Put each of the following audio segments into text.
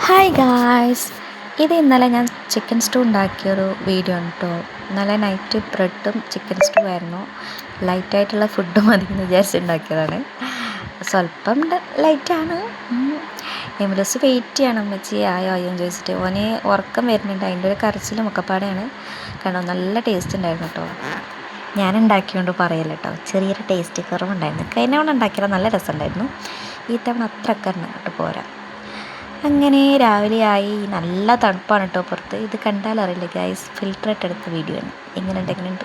Hi guys, ഇത് ഇന്നലെ ഞാൻ ചിക്കൻ സ്റ്റൂ ഉണ്ടാക്കിയൊരു വീഡിയോ ആണ് കേട്ടോ. ഇന്നലെ നൈറ്റ് ബ്രെഡും ചിക്കൻ സ്റ്റൂ ആയിരുന്നു. ലൈറ്റായിട്ടുള്ള ഫുഡ് മതി എന്ന് വിചാരിച്ചുണ്ടാക്കിയതാണ്. സ്വല്പം ലൈറ്റാണ്. എമിലസ് വെയിറ്റ് ചെയ്യണം, അമ്മച്ചി ആയോ എന്ന് ചോദിച്ചിട്ട്. ഓന് ഉറക്കം വരുന്നുണ്ട്, അതിൻ്റെ ഒരു കരച്ചിലും ഒക്കെപ്പാടെയാണ്. കാരണം നല്ല ടേസ്റ്റ് ഉണ്ടായിരുന്നു കേട്ടോ. ഞാൻ ഉണ്ടാക്കിയോണ്ട് പറയല്ല കേട്ടോ, ചെറിയൊരു ടേസ്റ്റ് കുറവുണ്ടായിരുന്നു. കഴിഞ്ഞ തവണ ഉണ്ടാക്കിയാൽ നല്ല രസമുണ്ടായിരുന്നു. ഈ തവണ അത്രയൊക്കെ കേട്ടോ പോരാ. അങ്ങനെ രാവിലെയായി. നല്ല തണുപ്പാണ് കേട്ടോ പുറത്ത്. ഇത് കണ്ടാൽ അറിയില്ല ഗൈസ്, ഫിൽറ്റർ ഇട്ടെടുത്ത വീഡിയോ ആണ്. എങ്ങനെയുണ്ട്.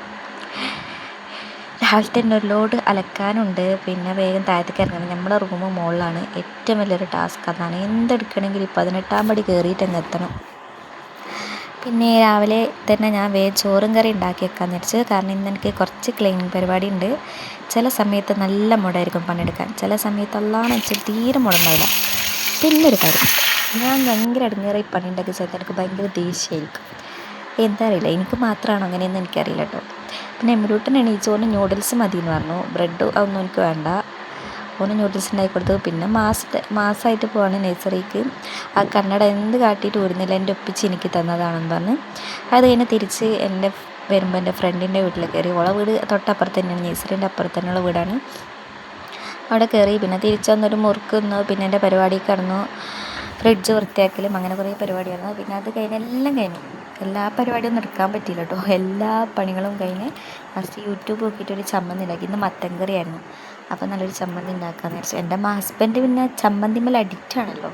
രാവിലെ തന്നെ ഒരു ലോഡ് അലക്കാനുണ്ട്. പിന്നെ വേഗം താഴത്തേക്ക് ഇറങ്ങണം. നമ്മുടെ റൂം മുകളിലാണ്. ഏറ്റവും വലിയൊരു ടാസ്ക് അതാണ്. എന്തെടുക്കണമെങ്കിൽ 18ാം പടി കയറിയിട്ട് അങ്ങ് എത്തണം. പിന്നെ രാവിലെ തന്നെ ഞാൻ വേഗം ചോറും കറി ഉണ്ടാക്കി വെക്കാമെന്ന് വിചാരിച്ചു. കാരണം ഇന്ന് എനിക്ക് കുറച്ച് ക്ലീനിങ് പരിപാടി ഉണ്ട്. ചില സമയത്ത് നല്ല മുടായിരിക്കും പണിയെടുക്കാൻ, ചില സമയത്ത് അല്ലാന്ന് വെച്ചാൽ തീരെ മുടുണ്ടാവില്ല. പിന്നെ ഒരു കാര്യം, ഞാൻ ഭയങ്കര ഇടങ്ങേറായി പണി ഉണ്ടാക്കി ചെയ്താൽ എനിക്ക് ഭയങ്കര ദേഷ്യമായിരിക്കും. എന്താ അറിയില്ല, എനിക്ക് മാത്രമാണോ അങ്ങനെയെന്ന് എനിക്കറിയില്ല കേട്ടോ. പിന്നെ എമ്മരൂട്ടൻ എണീച്ചോന്ന് ന്യൂഡിൽസ് മതി എന്ന് പറഞ്ഞു. ബ്രെഡ് അതൊന്നും എനിക്ക് വേണ്ട. ഓന് ന്യൂഡിൽസ് ഉണ്ടാക്കി കൊടുത്തു. പിന്നെ മാസമായിട്ട് പോവാണ് നഴ്സറിക്ക്. ആ കന്നഡ എന്ത് കാട്ടിയിട്ട് ഊരുന്നില്ല, എൻ്റെ ഒപ്പിച്ച് എനിക്ക് തന്നതാണെന്ന് പറഞ്ഞ്. അത് കഴിഞ്ഞ് തിരിച്ച് വരുമ്പോൾ എൻ്റെ ഫ്രണ്ടിൻ്റെ വീട്ടിൽ കയറി. ഓളെ വീട് തൊട്ടപ്പുറത്ത് തന്നെയാണ്, നഴ്സറിൻ്റെ അപ്പുറത്ത് തന്നെയുള്ള വീടാണ്. അവിടെ കയറി. പിന്നെ തിരിച്ചു വന്നൊരു മുറുക്ക് നിന്നു. പിന്നെ എൻ്റെ പരിപാടി കടന്നു. ഫ്രിഡ്ജ് വൃത്തിയാക്കലും അങ്ങനെ കുറേ പരിപാടിയായിരുന്നു. പിന്നെ അത് എല്ലാം കഴിഞ്ഞു. എല്ലാ പരിപാടിയൊന്നും എടുക്കാൻ പറ്റിയില്ല കേട്ടോ. എല്ലാ പണികളും കഴിഞ്ഞ് ഫസ്റ്റ് യൂട്യൂബ് നോക്കിയിട്ടൊരു ചമ്മന്തി ഉണ്ടാക്കി. ഇന്ന് മത്തൻ കറിയായിരുന്നു. അപ്പോൾ നല്ലൊരു ചമ്മന്തി ഉണ്ടാക്കാമെന്ന് വിചാരിച്ചു. എൻ്റെ ഹസ്ബൻഡ് പിന്നെ ചമ്മന്തിമ്മൽ അഡിക്റ്റ് ആണല്ലോ.